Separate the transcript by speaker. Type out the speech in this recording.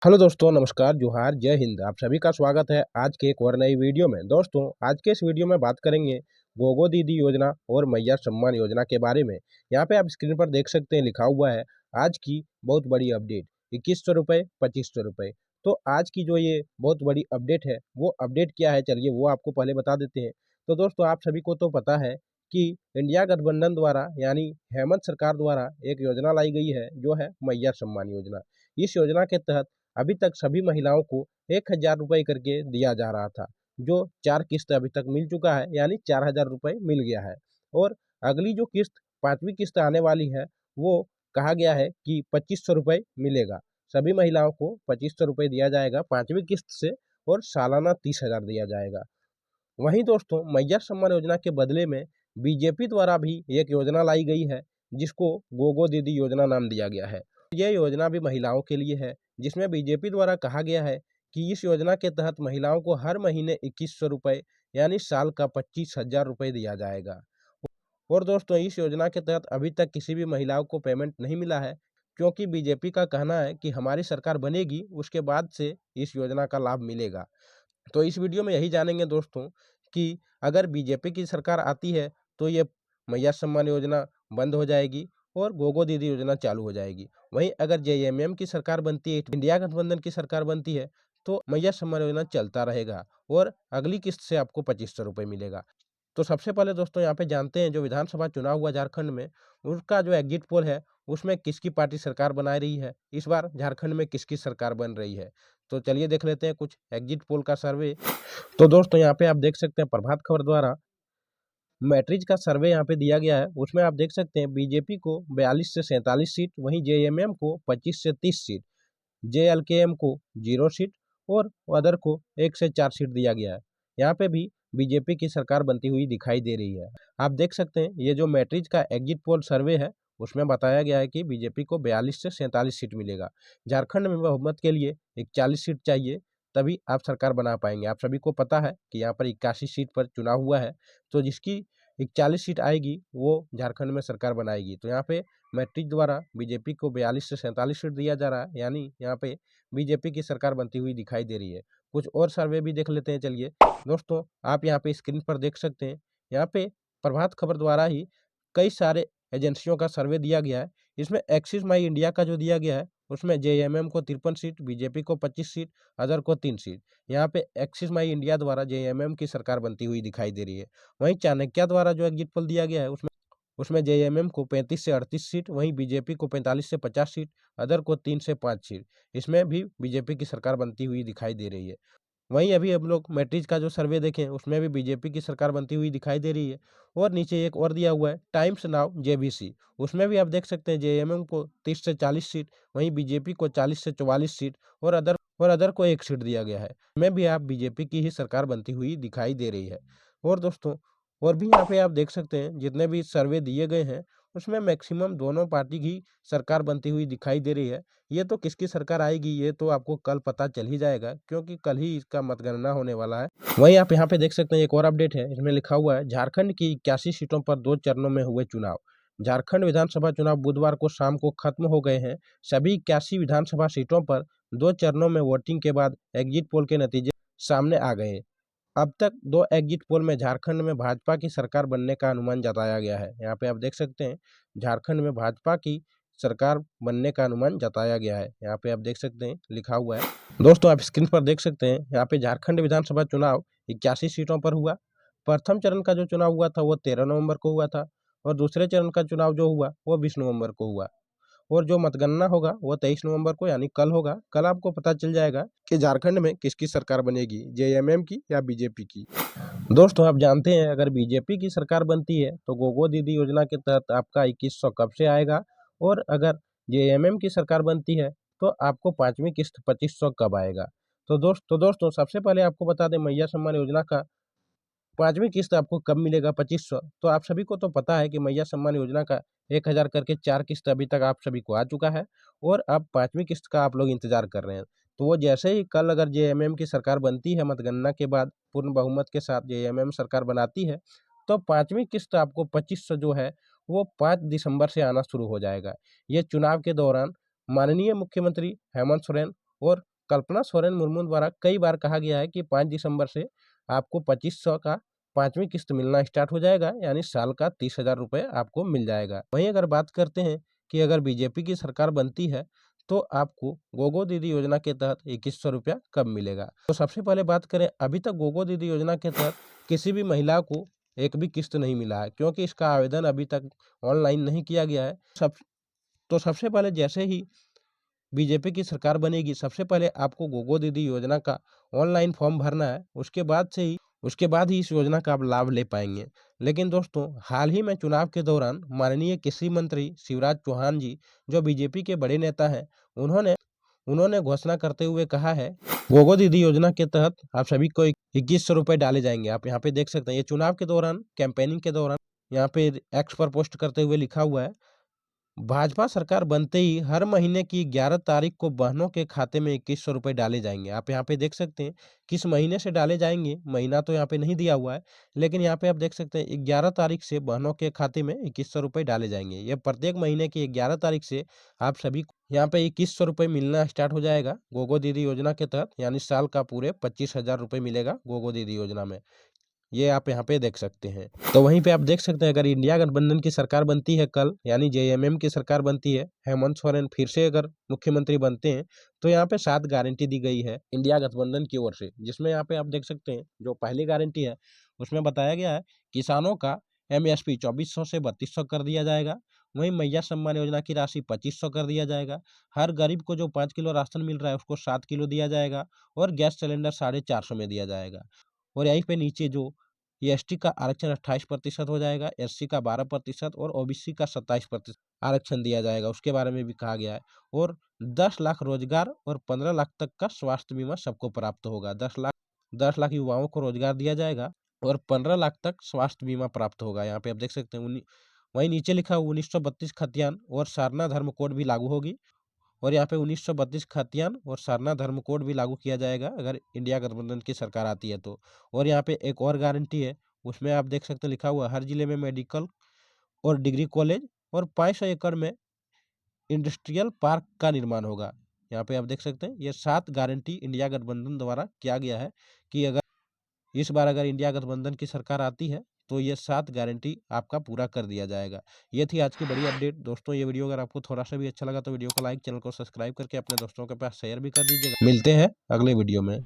Speaker 1: Hello दोस्तों, नमस्कार, जोहार, जय हिंद। आप सभी का स्वागत है आज के एक और नई वीडियो में। दोस्तों, आज के इस वीडियो में बात करेंगे गोगो दीदी योजना और मैया सम्मान योजना के बारे में। यहाँ पे आप स्क्रीन पर देख सकते हैं, लिखा हुआ है आज की बहुत बड़ी अपडेट, 2100 रुपये, 2500 रुपये। तो आज की जो ये बहुत बड़ी अपडेट है, वो अपडेट क्या है, चलिए वो आपको पहले बता देते हैं। तो दोस्तों, आप सभी को तो पता है कि इंडिया गठबंधन द्वारा यानी हेमंत सरकार द्वारा एक योजना लाई गई है, जो है मैया सम्मान योजना। इस योजना के तहत अभी तक सभी महिलाओं को 1000 रुपये करके दिया जा रहा था, जो 4 किस्त अभी तक मिल चुका है, यानी 4000 रुपये मिल गया है। और अगली जो किस्त 5वीं किस्त आने वाली है, वो कहा गया है कि 2500 रुपये मिलेगा। सभी महिलाओं को 2500 रुपये दिया जाएगा 5वीं किस्त से, और सालाना 30,000 दिया जाएगा। वहीं दोस्तों, मैया सम्मान योजना के बदले में बीजेपी द्वारा भी एक योजना लाई गई है, जिसको गोगो दीदी योजना नाम दिया गया है। यह योजना भी महिलाओं के लिए है, जिसमें बीजेपी द्वारा कहा गया है कि इस योजना के तहत महिलाओं को हर महीने 2100 रुपये यानी साल का 25,000 रुपये दिया जाएगा। और दोस्तों, इस योजना के तहत अभी तक किसी भी महिलाओं को पेमेंट नहीं मिला है, क्योंकि बीजेपी का कहना है कि हमारी सरकार बनेगी, उसके बाद से इस योजना का लाभ मिलेगा। तो इस वीडियो में यही जानेंगे दोस्तों कि अगर बीजेपी की सरकार आती है तो ये मैया सम्मान योजना बंद हो जाएगी और गोगो दीदी योजना चालू हो जाएगी। वहीं अगर जेएमएम की सरकार बनती है, इंडिया गठबंधन की सरकार बनती है, तो मैया सम्मान योजना चलता रहेगा और अगली किस्त से आपको 2500 रुपये मिलेगा। तो सबसे पहले दोस्तों, यहाँ पे जानते हैं जो विधानसभा चुनाव हुआ झारखंड में, उसका जो एग्जिट पोल है, उसमें किसकी पार्टी सरकार बना रही है, इस बार झारखंड में किसकी सरकार बन रही है। तो चलिए देख लेते हैं कुछ एग्जिट पोल का सर्वे। तो दोस्तों, यहाँ पे आप देख सकते हैं प्रभात खबर द्वारा मैट्रिज का सर्वे यहाँ पे दिया गया है। उसमें आप देख सकते हैं बीजेपी को 42 से 47 सीट, वहीं जेएमएम को 25 से 30 सीट, जेएलकेएम को 0 सीट और अदर को 1 से 4 सीट दिया गया है। यहाँ पे भी बीजेपी की सरकार बनती हुई दिखाई दे रही है। आप देख सकते हैं ये जो मैट्रिज का एग्जिट पोल सर्वे है, उसमें बताया गया है कि बीजेपी को 42 से 47 सीट मिलेगा। झारखंड में बहुमत के लिए 41 सीट चाहिए, तभी आप सरकार बना पाएंगे। आप सभी को पता है कि यहाँ पर 81 सीट पर चुनाव हुआ है, तो जिसकी 41 सीट आएगी वो झारखंड में सरकार बनाएगी। तो यहाँ पे मैट्रिक द्वारा बीजेपी को 42 से 47 सीट दिया जा रहा है, यानी यहाँ पे बीजेपी की सरकार बनती हुई दिखाई दे रही है। कुछ और सर्वे भी देख लेते हैं, चलिए दोस्तों। आप यहाँ पे स्क्रीन पर देख सकते हैं, यहाँ पे प्रभात खबर द्वारा ही कई सारे एजेंसियों का सर्वे दिया गया है। इसमें एक्सिस माई इंडिया का जो दिया गया है, उसमें जेएमएम को 53 सीट, बीजेपी को 25 सीट, अदर को 3 सीट। यहाँ पे एक्सिस माई इंडिया द्वारा जेएमएम की सरकार बनती हुई दिखाई दे रही है। वहीं चाणक्य द्वारा जो एग्जिट पोल दिया गया है, उसमें जेएमएम को 35 से 38 सीट, वहीं बीजेपी को 45 से 50 सीट, अदर को 3 से 5 सीट। इसमें भी बीजेपी की सरकार बनती हुई दिखाई दे रही है। वहीं अभी हम लोग मैट्रिज का जो सर्वे देखें, उसमें भी बीजेपी की सरकार बनती हुई दिखाई दे रही है। और नीचे एक और दिया हुआ है टाइम्स नाउ जेबीसी, उसमें भी आप देख सकते हैं जेएमएम को 30 से 40 सीट, वहीं बीजेपी को 40 से 44 सीट और अदर को 1 सीट दिया गया है। इसमें भी आप बीजेपी की ही सरकार बनती हुई दिखाई दे रही है। और दोस्तों, और भी यहाँ पे आप देख सकते हैं जितने भी सर्वे दिए गए हैं, उसमें मैक्सिमम दोनों पार्टी की सरकार बनती हुई दिखाई दे रही है। ये तो किसकी सरकार आएगी ये तो आपको कल पता चल ही जाएगा, क्योंकि कल ही इसका मतगणना होने वाला है। वहीं आप यहाँ पे देख सकते हैं एक और अपडेट है, इसमें लिखा हुआ है झारखंड की 81 सीटों पर 2 चरणों में हुए चुनाव। झारखंड विधानसभा चुनाव बुधवार को शाम को खत्म हो गए हैं। सभी 81 विधानसभा सीटों पर 2 चरणों में वोटिंग के बाद एग्जिट पोल के नतीजे सामने आ गए। अब तक 2 एग्जिट पोल में झारखंड में भाजपा की सरकार बनने का अनुमान जताया गया है। यहाँ पे आप देख सकते हैं झारखंड में भाजपा की सरकार बनने का अनुमान जताया गया है। यहाँ पे आप देख सकते हैं लिखा हुआ है। दोस्तों, आप स्क्रीन पर देख सकते हैं, यहाँ पे झारखंड विधानसभा चुनाव 81 सीटों पर हुआ। प्रथम चरण का जो चुनाव हुआ था वो 13 नवंबर को हुआ था, और दूसरे चरण का चुनाव जो हुआ वो 20 नवंबर को हुआ। और जो मतगणना होगा वो 23 नवंबर को यानी कल होगा। कल आपको पता चल जाएगा कि झारखंड में किसकी सरकार बनेगी, जेएमएम की या बीजेपी की। दोस्तों, आप जानते हैं अगर बीजेपी की सरकार बनती है तो गोगो दीदी योजना के तहत आपका 2100 कब से आएगा, और अगर जेएमएम की सरकार बनती है तो आपको 5वीं किस्त 2500 कब आएगा। तो दोस्तों, सबसे पहले आपको बता दें मैया सम्मान योजना का 5वीं किस्त आपको कब मिलेगा 2500। तो आप सभी को तो पता है कि मैया सम्मान योजना का 1000 करके 4 किस्त अभी तक आप सभी को आ चुका है, और अब 5वीं किस्त का आप लोग इंतजार कर रहे हैं। तो वो जैसे ही कल अगर जेएमएम की सरकार बनती है, मतगणना के बाद पूर्ण बहुमत के साथ जेएमएम सरकार बनाती है, तो 5वीं किस्त आपको 2500 जो है वो 5 दिसंबर से आना शुरू हो जाएगा। ये चुनाव के दौरान माननीय मुख्यमंत्री हेमंत सोरेन और कल्पना सोरेन मुर्मू द्वारा कई बार कहा गया है कि 5 दिसंबर से आपको 2500 का 5वीं किस्त मिलना स्टार्ट हो जाएगा, यानी साल का 30,000 रुपये आपको मिल जाएगा। वहीं अगर बात करते हैं कि अगर बीजेपी की सरकार बनती है तो आपको गोगो दीदी योजना के तहत 2100 रुपया कब मिलेगा। तो सबसे पहले बात करें, अभी तक गोगो दीदी योजना के तहत किसी भी महिला को एक भी किस्त नहीं मिला है, क्योंकि इसका आवेदन अभी तक ऑनलाइन नहीं किया गया है। सबसे पहले जैसे ही बीजेपी की सरकार बनेगी, सबसे पहले आपको गोगो दीदी योजना का ऑनलाइन फॉर्म भरना है। उसके बाद ही इस योजना का आप लाभ ले पाएंगे। लेकिन दोस्तों, हाल ही में चुनाव के दौरान माननीय कृषि मंत्री शिवराज चौहान जी, जो बीजेपी के बड़े नेता हैं, उन्होंने घोषणा करते हुए कहा है, गोगो दीदी योजना के तहत आप सभी को 2100 रुपये डाले जाएंगे। आप यहाँ पे देख सकते हैं, ये चुनाव के दौरान, कैंपेनिंग के दौरान यहाँ पे एक्स पर पोस्ट करते हुए लिखा हुआ है, भाजपा सरकार बनते ही हर महीने की 11 तारीख को बहनों के खाते में 2100 रुपये डाले जाएंगे। आप यहाँ पे देख सकते हैं किस महीने से डाले जाएंगे, महीना तो यहाँ पे नहीं दिया हुआ है, लेकिन यहाँ पे आप देख सकते हैं 11 तारीख से बहनों के खाते में 2100 रुपये डाले जाएंगे। ये प्रत्येक महीने की 11 तारीख से आप सभी को यहाँ पे 2100 रुपये मिलना स्टार्ट हो जाएगा गोगो दीदी योजना के तहत, यानी साल का पूरे 25,000 रुपये मिलेगा गोगो दीदी योजना में। ये आप यहाँ पे देख सकते हैं। तो वहीं पे आप देख सकते हैं, अगर इंडिया गठबंधन की सरकार बनती है कल, यानी जेएमएम की सरकार बनती है, हेमंत सोरेन फिर से अगर मुख्यमंत्री बनते हैं, तो यहाँ पे 7 गारंटी दी गई है इंडिया गठबंधन की ओर से, जिसमें यहाँ पे आप देख सकते हैं, जो पहली गारंटी है उसमें बताया गया है किसानों का एमएसपी 2400 से 3200 कर दिया जाएगा। वहीं मैया सम्मान योजना की राशि 2500 कर दिया जाएगा। हर गरीब को जो 5 किलो राशन मिल रहा है उसको 7 किलो दिया जाएगा, और गैस सिलेंडर 450 में दिया जाएगा। और यहीं पे नीचे जो एसटी का आरक्षण 28% हो जाएगा, एससी का 12% और ओबीसी का 27% आरक्षण दिया जाएगा, उसके बारे में भी कहा गया है। और 10 लाख रोजगार और 15 लाख तक का स्वास्थ्य बीमा सबको प्राप्त होगा। 10 लाख युवाओं को रोजगार दिया जाएगा और 15 लाख तक स्वास्थ्य बीमा प्राप्त होगा। यहाँ पे आप देख सकते हैं, वहीं नीचे लिखा 1932 खतियान और सारना धर्म कोड भी लागू होगी, और यहाँ पे 1932 खतियान और सारना धर्म कोड भी लागू किया जाएगा अगर इंडिया गठबंधन की सरकार आती है तो। और यहाँ पे एक और गारंटी है, उसमें आप देख सकते हैं लिखा हुआ, हर जिले में मेडिकल और डिग्री कॉलेज और 500 एकड़ में इंडस्ट्रियल पार्क का निर्माण होगा। यहाँ पे आप देख सकते हैं, ये 7 गारंटी इंडिया गठबंधन द्वारा किया गया है कि अगर इस बार अगर इंडिया गठबंधन की सरकार आती है तो ये 7 गारंटी आपका पूरा कर दिया जाएगा। ये थी आज की बड़ी अपडेट दोस्तों। ये वीडियो अगर आपको थोड़ा सा भी अच्छा लगा तो वीडियो को लाइक, चैनल को सब्सक्राइब करके अपने दोस्तों के पास शेयर भी कर दीजिएगा। मिलते हैं अगले वीडियो में।